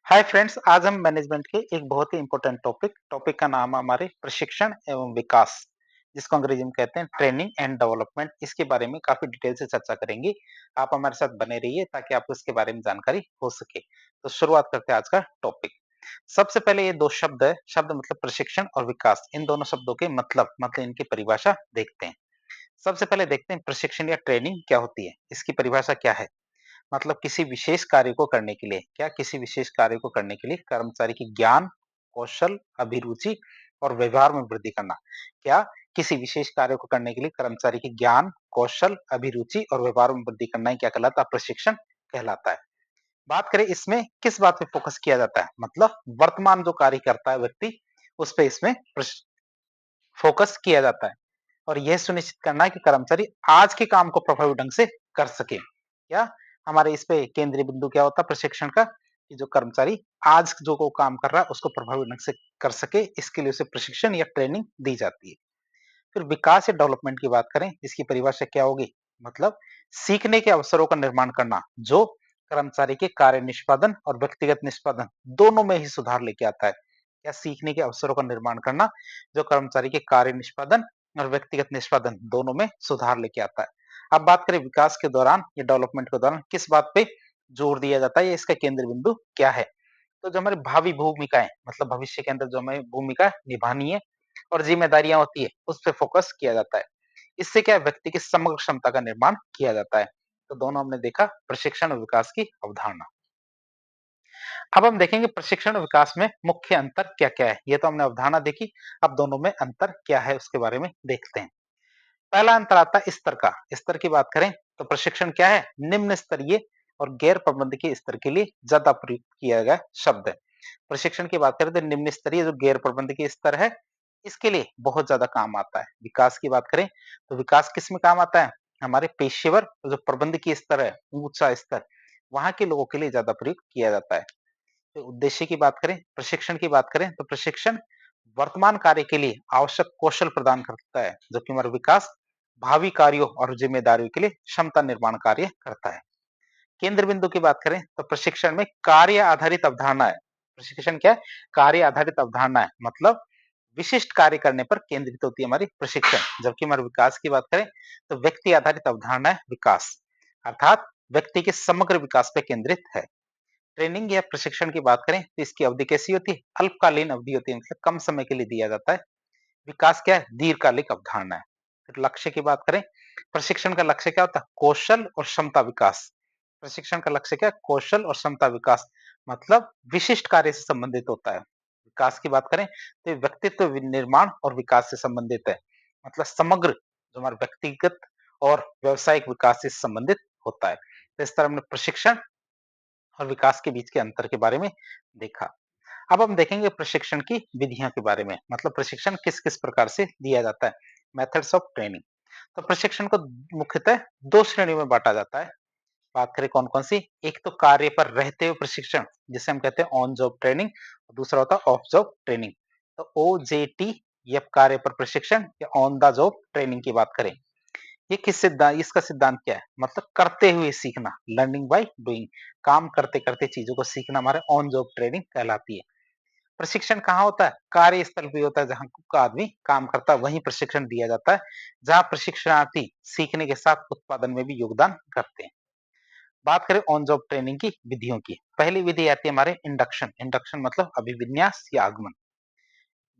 Hi friends, आज हम management के एक बहुत ही इंपॉर्टेंट टॉपिक का नाम है हमारे प्रशिक्षण एवं विकास, जिसको अंग्रेजी में कहते हैं ट्रेनिंग एंड डेवलपमेंट। इसके बारे में काफी डिटेल से चर्चा करेंगे। आप हमारे साथ बने रहिए ताकि आपको इसके बारे में जानकारी हो सके। तो शुरुआत करते हैं आज का टॉपिक। सबसे पहले ये दो शब्द है, शब्द मतलब प्रशिक्षण और विकास। इन दोनों शब्दों के मतलब इनकी परिभाषा देखते हैं। सबसे पहले देखते हैं प्रशिक्षण या ट्रेनिंग क्या होती है, इसकी परिभाषा क्या है। मतलब किसी विशेष कार्य को करने के लिए कर्मचारी की ज्ञान, कौशल, अभिरुचि और व्यवहार में वृद्धि करना। क्या किसी विशेष कार्य को करने के लिए कर्मचारी की ज्ञान, कौशल, अभिरुचि और व्यवहार में वृद्धि करना ही क्या कहलाता है? प्रशिक्षण कहलाता है। बात करें इसमें किस बात पे फोकस किया जाता है, मतलब वर्तमान जो कार्य करता है व्यक्ति, उस पे इसमें फोकस किया जाता है और यह सुनिश्चित करना है कि कर्मचारी आज के काम को प्रभावी ढंग से कर सके। क्या हमारे इस पे केंद्रीय बिंदु क्या होता है प्रशिक्षण का, कि जो कर्मचारी आज जो को काम कर रहा है उसको प्रभावी ढंग से कर सके, इसके लिए उसे प्रशिक्षण या ट्रेनिंग दी जाती है। फिर विकास या डेवलपमेंट की बात करें, इसकी परिभाषा क्या होगी? मतलब सीखने के अवसरों का निर्माण करना, जो कर्मचारी के कार्य निष्पादन और व्यक्तिगत निष्पादन दोनों में ही सुधार लेके आता है। क्या सीखने के अवसरों का निर्माण करना, जो कर्मचारी के कार्य निष्पादन और व्यक्तिगत निष्पादन दोनों में सुधार लेके आता है। अब बात करें विकास के दौरान या डेवलपमेंट के दौरान किस बात पे जोर दिया जाता है या इसका केंद्र बिंदु क्या है। तो जो हमारी भावी भूमिकाएं, मतलब भविष्य के अंदर जो हमें भूमिका निभानी है और जिम्मेदारियां होती है, उस पे फोकस किया जाता है। इससे क्या है, व्यक्ति की समग्र क्षमता का निर्माण किया जाता है। तो दोनों हमने देखा प्रशिक्षण और विकास की अवधारणा। अब हम देखेंगे प्रशिक्षण और विकास में मुख्य अंतर क्या क्या है। ये तो हमने अवधारणा देखी, अब दोनों में अंतर क्या है उसके बारे में देखते हैं। पहला अंतर आता है स्तर का। स्तर की बात करें तो प्रशिक्षण क्या है, निम्न स्तरीय और गैर प्रबंधकीय स्तर के लिए ज्यादा प्रयुक्त किया गया शब्द है। प्रशिक्षण की बात करें तो निम्न स्तरीय जो गैर प्रबंधकीय स्तर है, इसके लिए बहुत ज्यादा काम आता है। विकास की बात करें तो विकास किस में काम आता है, हमारे पेशेवर जो प्रबंधकीय स्तर है, ऊंचा स्तर, वहां के लोगों के लिए ज्यादा प्रयुक्त किया जाता है। तो उद्देश्य की बात करें, प्रशिक्षण की बात करें तो प्रशिक्षण वर्तमान कार्य के लिए आवश्यक कौशल प्रदान करता है, जबकि हमारा विकास भावी कार्यों और जिम्मेदारियों के लिए क्षमता निर्माण कार्य करता है। केंद्र बिंदु की बात करें तो प्रशिक्षण में कार्य आधारित अवधारणा है। प्रशिक्षण क्या है, कार्य आधारित अवधारणा है, मतलब विशिष्ट कार्य करने पर केंद्रित होती है हमारी प्रशिक्षण। जबकि हमारे विकास की बात करें तो व्यक्ति आधारित अवधारणा है विकास, अर्थात व्यक्ति के समग्र विकास पर केंद्रित है। ट्रेनिंग या प्रशिक्षण की बात करें तो इसकी अवधि कैसी होती है, अल्पकालीन अवधि होती है, मतलब कम समय के लिए दिया जाता है। विकास क्या है, दीर्घकालिक अवधारणा है। फिर लक्ष्य की बात करें, प्रशिक्षण का लक्ष्य क्या होता है, कौशल और क्षमता विकास। प्रशिक्षण का लक्ष्य क्या है, कौशल और क्षमता विकास, मतलब विशिष्ट कार्य से संबंधित होता है। विकास की बात करें तो ये व्यक्तित्व निर्माण और विकास से संबंधित है, मतलब समग्र जो हमारे व्यक्तिगत और व्यवसायिक विकास से संबंधित होता है। तो इस तरह हमने प्रशिक्षण और विकास के बीच के अंतर के बारे में देखा। अब हम देखेंगे प्रशिक्षण की विधियों के बारे में, मतलब प्रशिक्षण किस किस प्रकार से दिया जाता है, मेथड्स ऑफ ट्रेनिंग। तो प्रशिक्षण को मुख्यतः दो श्रेणियों में बांटा जाता है। बात करें कौन कौन सी, एक तो कार्य पर रहते हुए प्रशिक्षण, जिसे हम कहते हैं ऑन जॉब ट्रेनिंग, और दूसरा होता है ऑफ जॉब ट्रेनिंग। तो OJT, ये कार्य पर प्रशिक्षण या ऑन द जॉब ट्रेनिंग की बात करें, ये किस सिद्धांत, इसका सिद्धांत क्या है, मतलब करते हुए सीखना, लर्निंग बाय डूइंग, काम करते करते चीजों को सीखना हमारे ऑन जॉब ट्रेनिंग कहलाती है। प्रशिक्षण कहाँ होता है, कार्यस्थल पे होता है, जहाँ का आदमी काम करता है वहीं प्रशिक्षण दिया जाता है, जहाँ प्रशिक्षणार्थी सीखने के साथ उत्पादन में भी योगदान करते हैं। बात करें ऑन जॉब ट्रेनिंग की विधियों की, पहली विधि आती है हमारे इंडक्शन। इंडक्शन मतलब अभिविन्यास या आगमन।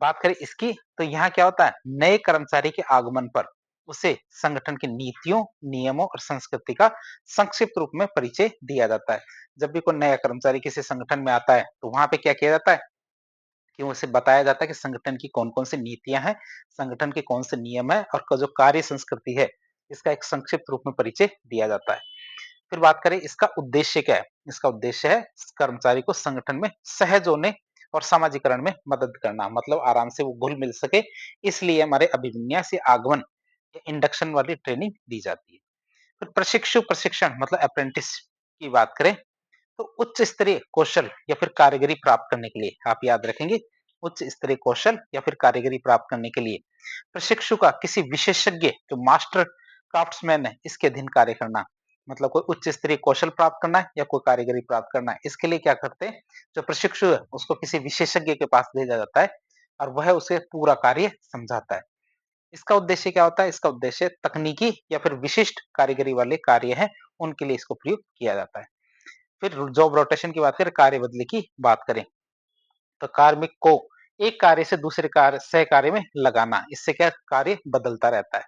बात करें इसकी तो यहाँ क्या होता है, नए कर्मचारी के आगमन पर उसे संगठन की नीतियों, नियमों और संस्कृति का संक्षिप्त रूप में परिचय दिया जाता है। जब भी कोई नया कर्मचारी किसी संगठन में आता है तो वहां पे क्या किया जाता है कि उसे बताया जाता है कि संगठन की कौन-कौन सी नीतियां हैं, संगठन के कौन से नियम है और जो कार्य संस्कृति है, इसका एक संक्षिप्त रूप में परिचय दिया जाता है। फिर बात करें इसका उद्देश्य क्या है, इसका उद्देश्य है कर्मचारी को संगठन में सहज होने और समाजीकरण में मदद करना, मतलब आराम से वो घुल मिल सके, इसलिए हमारे अभिविन्यास या आगमन या इंडक्शन वाली ट्रेनिंग दी जाती है। फिर प्रशिक्षु प्रशिक्षण मतलब अप्रेंटिस की बात करें तो उच्च स्तरीय कौशल या फिर कारीगरी प्राप्त करने के लिए, आप याद रखेंगे, उच्च स्तरीय कौशल या फिर कारीगरी प्राप्त करने के लिए प्रशिक्षु का किसी विशेषज्ञ जो मास्टर क्राफ्ट्समैन है इसके अधीन कार्य करना, मतलब कोई उच्च स्तरीय कौशल प्राप्त करना है या कोई कारीगरी प्राप्त करना है, इसके लिए क्या करते हैं, जो प्रशिक्षु है उसको किसी विशेषज्ञ के पास भेजा जाता है और वह उसे पूरा कार्य समझाता है। इसका उद्देश्य क्या होता है? इसका उद्देश्य तकनीकी या फिर विशिष्ट कारीगरी वाले कार्य हैं, उनके लिए इसको प्रयोग किया जाता है। फिर जॉब रोटेशन की बात करें, कार्य बदली की बात करें, तो कार्मिक को एक कार्य से दूसरे कार्य सह कार्य में लगाना, इससे क्या कार्य बदलता रहता है।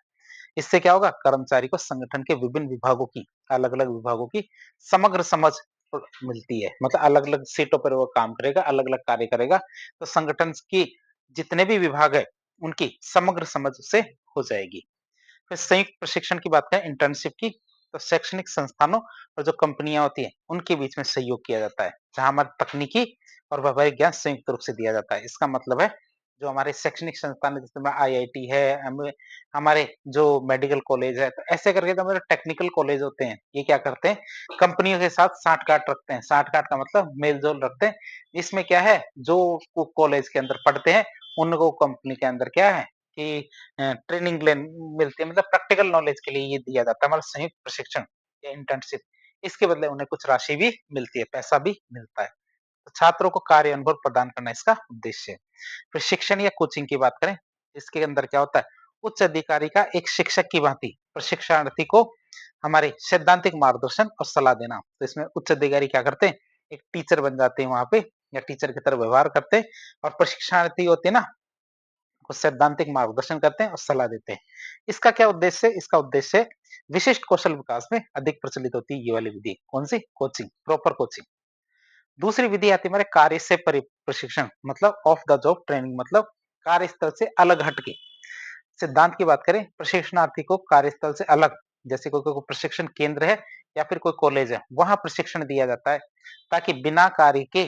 इससे क्या होगा? कर्मचारी को संगठन के विभिन्न विभागों की, अलग-अलग विभागों की समग्र समझ मिलती है। मतलब अलग-अलग सीटों पर वो काम करेगा, अलग-अलग कार्य करेगा, तो संगठन की जितने भी विभाग है, उनकी समग्र समझ उसे हो जाएगी। फिर संयुक्त प्रशिक्षण की बात करें, इंटर्नशिप की, तो शैक्षणिक संस्थानों और जो कंपनियां होती हैं उनके बीच में सहयोग किया जाता है, जहां हमारा तकनीकी और व्यावहारिक ज्ञान संयुक्त रूप से दिया जाता है। इसका मतलब है जो हमारे शैक्षणिक संस्थान है, जैसे आईआईटी है, हमारे जो मेडिकल कॉलेज है, तो ऐसे करके जो हमारे टेक्निकल कॉलेज होते हैं, ये क्या करते हैं, कंपनियों के साथ साठ-गांठ रखते हैं। साठ-गांठ का मतलब मेल-जोल रखते हैं। इसमें क्या है, जो कॉलेज के अंदर पढ़ते हैं, उनको कंपनी के अंदर क्या है कि ट्रेनिंग मिलती है, मतलब प्रैक्टिकल नॉलेज के लिए ये दिया जाता है, हमारा संयुक्त प्रशिक्षण या इंटर्नशिप। इसके बदले उन्हें कुछ राशि भी मिलती है, पैसा भी मिलता है। तो छात्रों को कार्य अनुभव प्रदान करना इसका उद्देश्य है। प्रशिक्षण या कोचिंग की बात करें, इसके अंदर क्या होता है, उच्च अधिकारी का एक शिक्षक की भांति प्रशिक्षणार्थी को हमारे सैद्धांतिक मार्गदर्शन और सलाह देना। तो इसमें उच्च अधिकारी क्या करते हैं, एक टीचर बन जाते हैं वहां पे, या टीचर की तरह व्यवहार करते हैं, और प्रशिक्षणार्थी होते हैं ना, को सैद्धांतिक मार्गदर्शन करते हैं और सलाह देते हैं। इसका क्या उद्देश्य है? इसका उद्देश्य है विशिष्ट कौशल विकास में अधिक प्रचलित होती है ये वाली विधि। कौन सी? Coaching, proper coaching. दूसरी विधि आती है हमारे कार्य से प्रशिक्षण, मतलब ऑफ द जॉब ट्रेनिंग, मतलब कार्यस्थल से अलग हटके। सिद्धांत की बात करें, प्रशिक्षणार्थी को कार्यस्थल से अलग, जैसे कोई प्रशिक्षण केंद्र है या फिर कोई कॉलेज है, वहां प्रशिक्षण दिया जाता है, ताकि बिना कार्य के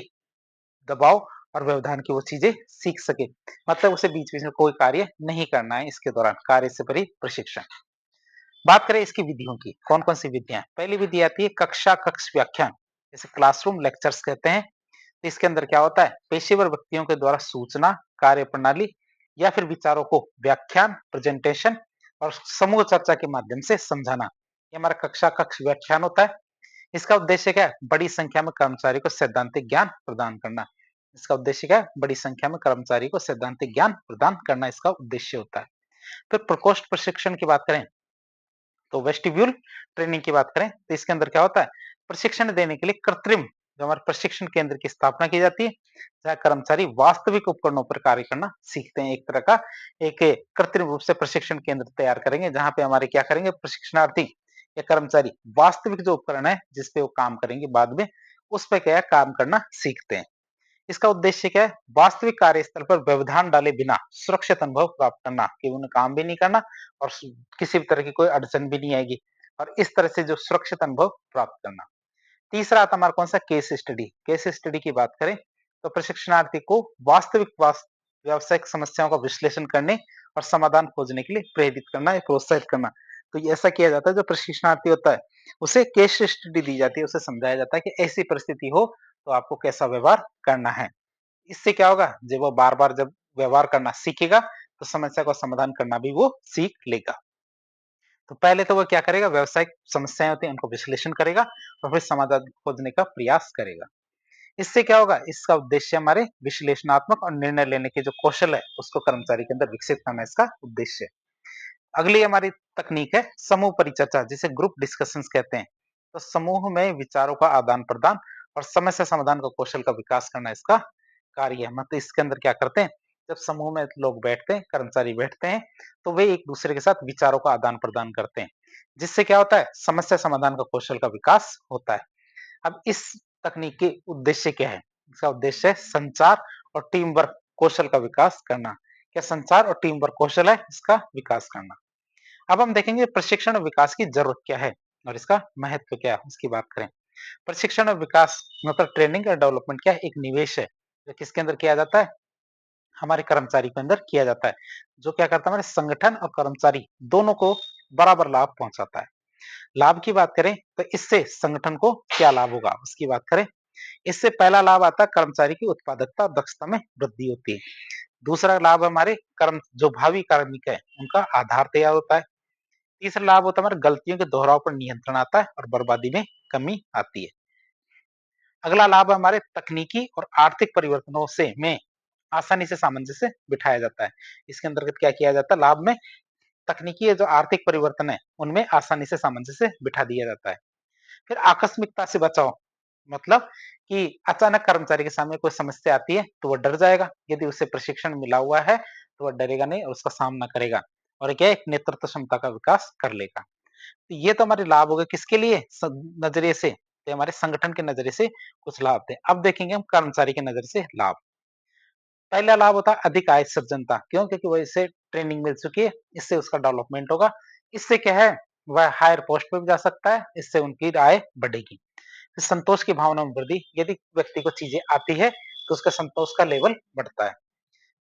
दबाव और व्यवधान की वो चीजें सीख सके। मतलब उसे बीच बीच में कोई कार्य नहीं करना है, इसके दौरान कार्य से परे प्रशिक्षण। बात करें इसकी विधियों की, कौन कौन सी विधियां? पहली विधि आती है कक्षा कक्ष व्याख्यान, जैसे क्लासरूम लेक्चर्स कहते हैं। तो इसके अंदर क्या होता है, पेशेवर व्यक्तियों के द्वारा सूचना, कार्य प्रणाली या फिर विचारों को व्याख्यान, प्रेजेंटेशन और समूह चर्चा के माध्यम से समझाना, ये हमारा कक्षा कक्ष व्याख्यान होता है। इसका उद्देश्य क्या है? बड़ी संख्या में कर्मचारी को सैद्धांतिक ज्ञान प्रदान करना। इसका उद्देश्य क्या है? बड़ी संख्या में कर्मचारी को सैद्धांतिक ज्ञान प्रदान करना इसका उद्देश्य होता है। फिर प्रकोष्ठ प्रशिक्षण की बात करें, तो वेस्टिब्यूल ट्रेनिंग की बात करें, तो इसके अंदर क्या होता है, प्रशिक्षण देने के लिए कृत्रिम जो हमारे प्रशिक्षण केंद्र की स्थापना की जाती है, जहाँ कर्मचारी वास्तविक उपकरणों पर कार्य करना सीखते हैं। एक तरह का एक कृत्रिम रूप से प्रशिक्षण केंद्र तैयार करेंगे, जहां पे हमारे क्या करेंगे, प्रशिक्षणार्थी या कर्मचारी वास्तविक जो उपकरण है जिसपे वो काम करेंगे बाद में, उस पे क्या है, काम करना सीखते हैं। इसका उद्देश्य क्या है, वास्तविक कार्यस्थल पर व्यवधान डाले बिना सुरक्षित अनुभव प्राप्त करना, कि उन्हें काम भी नहीं करना और किसी भी तरह की कोई अड़चन भी नहीं आएगी, और इस तरह से जो सुरक्षित अनुभव प्राप्त करना। तीसरा आता हमारा कौन सा, केस स्टडी। केस स्टडी की बात करें, तो प्रशिक्षणार्थी को वास्तविक व्यावसायिक समस्याओं का विश्लेषण करने और समाधान खोजने के लिए प्रेरित करना या प्रोत्साहित करना। तो ये ऐसा किया जाता है, जो प्रशिक्षणार्थी होता है उसे केस स्टडी दी जाती है, उसे समझाया जाता है कि ऐसी परिस्थिति हो तो आपको कैसा व्यवहार करना है। इससे क्या होगा, जब वो बार बार जब व्यवहार करना सीखेगा, तो समस्या का समाधान करना भी वो सीख लेगा। तो पहले तो वो क्या करेगा, व्यावसायिक समस्याएं होती हैं उनको विश्लेषण करेगा और फिर समाधान खोजने का प्रयास करेगा। इससे क्या होगा, इसका उद्देश्य हमारे विश्लेषणात्मक और निर्णय लेने के जो कौशल है उसको कर्मचारी के अंदर विकसित करना इसका उद्देश्य है। अगली हमारी तकनीक है समूह परिचर्चा, जिसे ग्रुप डिस्कशंस कहते हैं। तो समूह में विचारों का आदान प्रदान और समस्या समाधान का कौशल का विकास करना इसका कार्य है। मतलब इसके अंदर क्या करते हैं, जब समूह में लोग बैठते हैं, कर्मचारी बैठते हैं, तो वे एक दूसरे के साथ विचारों का आदान प्रदान करते हैं, जिससे क्या होता है, समस्या समाधान का कौशल का विकास होता है। अब इस तकनीक के उद्देश्य क्या है? इसका उद्देश्य है संचार और टीम वर्क कौशल का विकास करना। क्या संचार और टीम वर्क कौशल है, इसका विकास करना। अब हम देखेंगे प्रशिक्षण और विकास की जरूरत क्या है और इसका महत्व क्या है, उसकी बात करें। प्रशिक्षण और विकास मतलब ट्रेनिंग और डेवलपमेंट क्या है, एक निवेश है, जो किसके अंदर किया जाता है, हमारे कर्मचारी के अंदर किया जाता है, जो क्या करता है, हमारे संगठन और कर्मचारी दोनों को बराबर लाभ पहुंचाता है। लाभ की बात करें, तो इससे संगठन को क्या लाभ होगा, उसकी बात करें। इससे पहला लाभ आता है, कर्मचारी की उत्पादकता दक्षता में वृद्धि होती है। दूसरा लाभ हमारे कर्म जो भावी कार्मिक है उनका आधार तैयार होता है। तीसरा लाभ होता है हमारे गलतियों के दोहराव पर नियंत्रण आता है और बर्बादी में कमी आती है। अगला लाभ है हमारे तकनीकी और आर्थिक परिवर्तनों से में आसानी से सामंजस्य बिठाया जाता है। इसके अंतर्गत क्या किया जाता है, लाभ में तकनीकी जो आर्थिक परिवर्तन है उनमें आसानी से सामंजस्य बिठा दिया जाता है। फिर आकस्मिकता से बचाव, मतलब कि अचानक कर्मचारी के सामने कोई समस्या आती है तो वो डर जाएगा। यदि उसे प्रशिक्षण मिला हुआ है तो वह डरेगा नहीं और उसका सामना करेगा और क्या एक नेतृत्व क्षमता का विकास कर लेगा। तो ये तो हमारे लाभ हो गए किसके लिए, नजरिए से, तो हमारे संगठन के नजरिए से कुछ लाभ थे। अब देखेंगे हम कर्मचारी के नजरिए से लाभ। पहला लाभ होता है अधिक आय सृजनता, क्यों, क्योंकि वह इसे ट्रेनिंग मिल चुकी है, इससे उसका डेवलपमेंट होगा। इससे क्या है, वह हायर पोस्ट पे भी जा सकता है, इससे उनकी आय बढ़ेगी। फिर संतोष की भावना में वृद्धि, यदि व्यक्ति को चीजें आती है तो उसका संतोष का लेवल बढ़ता है।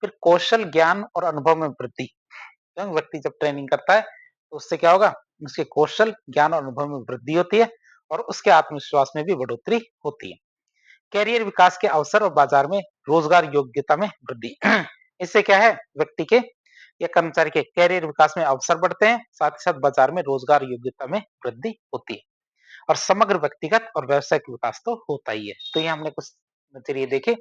फिर कौशल ज्ञान और अनुभव में वृद्धि, क्यों, व्यक्ति जब ट्रेनिंग करता है तो उससे क्या होगा, उसके कौशल ज्ञान और अनुभव में वृद्धि होती है और उसके आत्मविश्वास में भी बढ़ोतरी होती है। कैरियर विकास के अवसर और बाजार में रोजगार योग्यता में वृद्धि इससे क्या है, व्यक्ति के या कर्मचारी के कैरियर विकास में अवसर बढ़ते हैं, साथ ही साथ बाजार में रोजगार योग्यता में वृद्धि होती है और समग्र व्यक्तिगत और व्यवसायिक विकास तो होता ही है। तो ये हमने कुछ नजरिए देखे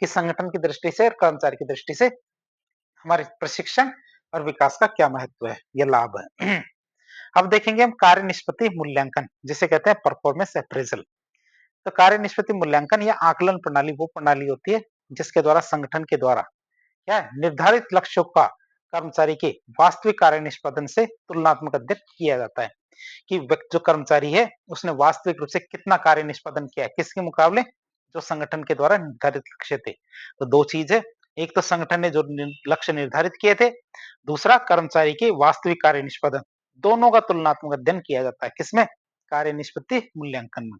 कि संगठन की दृष्टि से और कर्मचारी की दृष्टि से हमारे प्रशिक्षण और विकास का क्या महत्व है, ये लाभ है। अब देखेंगे हम कार्य निष्पत्ति मूल्यांकन, जिसे कहते हैं परफॉर्मेंस अप्रेजल। तो कार्य निष्पत्ति मूल्यांकन या आकलन प्रणाली वो प्रणाली होती है जिसके द्वारा संगठन के द्वारा क्या है, निर्धारित लक्ष्यों का कर्मचारी के वास्तविक कार्य निष्पादन से तुलनात्मक अध्ययन किया जाता है कि जो कर्मचारी है उसने वास्तविक रूप से कितना कार्य निष्पादन किया है, किसके मुकाबले जो संगठन के द्वारा निर्धारित लक्ष्य थे। तो दो चीज है, एक तो संगठन ने जो लक्ष्य निर्धारित किए थे, दूसरा कर्मचारी के वास्तविक कार्य निष्पादन, दोनों का तुलनात्मक अध्ययन किया जाता है किसमें, कार्य निष्पत्ति मूल्यांकन में।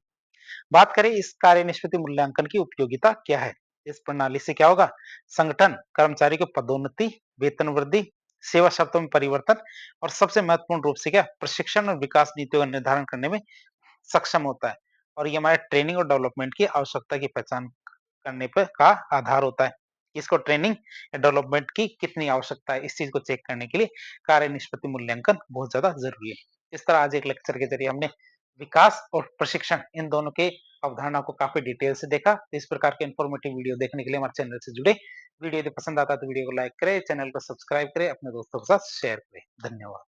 बात करें इस कार्य निष्पत्ति मूल्यांकन की उपयोगिता क्या है। इस प्रणाली से क्या होगा, संगठन कर्मचारी को पदोन्नति, वेतन वृद्धि, सेवा शर्तों में परिवर्तन और सबसे महत्वपूर्ण रूप से क्या, प्रशिक्षण और विकास नीतियों का निर्धारण करने में सक्षम होता है। और ये हमारे ट्रेनिंग और डेवलपमेंट की आवश्यकता की पहचान करने पर का आधार होता है। इसको ट्रेनिंग या डेवलपमेंट की कितनी आवश्यकता है, इस चीज को चेक करने के लिए कार्य निष्पत्ति मूल्यांकन बहुत ज्यादा जरूरी है। इस तरह आज एक लेक्चर के जरिए हमने विकास और प्रशिक्षण इन दोनों के अवधारणा को काफी डिटेल से देखा। तो इस प्रकार के इन्फॉर्मेटिव वीडियो देखने के लिए हमारे चैनल से जुड़े। वीडियो यदि पसंद आता है तो वीडियो को लाइक करें, चैनल को सब्सक्राइब करें, अपने दोस्तों के साथ शेयर करें। धन्यवाद।